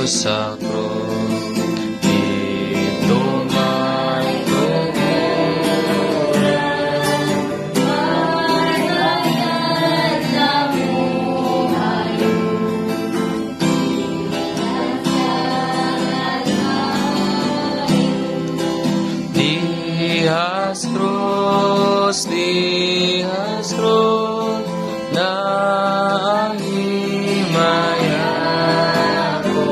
sa krus. Ito may tumuran, marayan na buhay. Dihas krus, na ang himaya ko.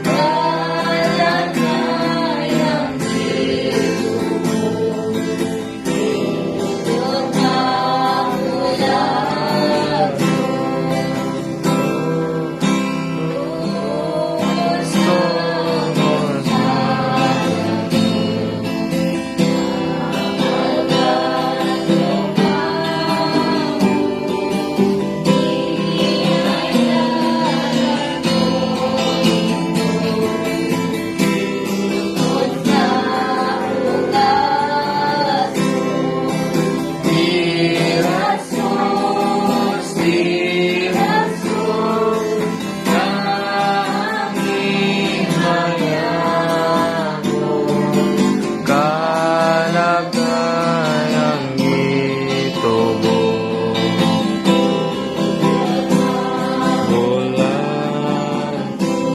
Malatayang Diyos, ito na mula gusto mo sa Jesus,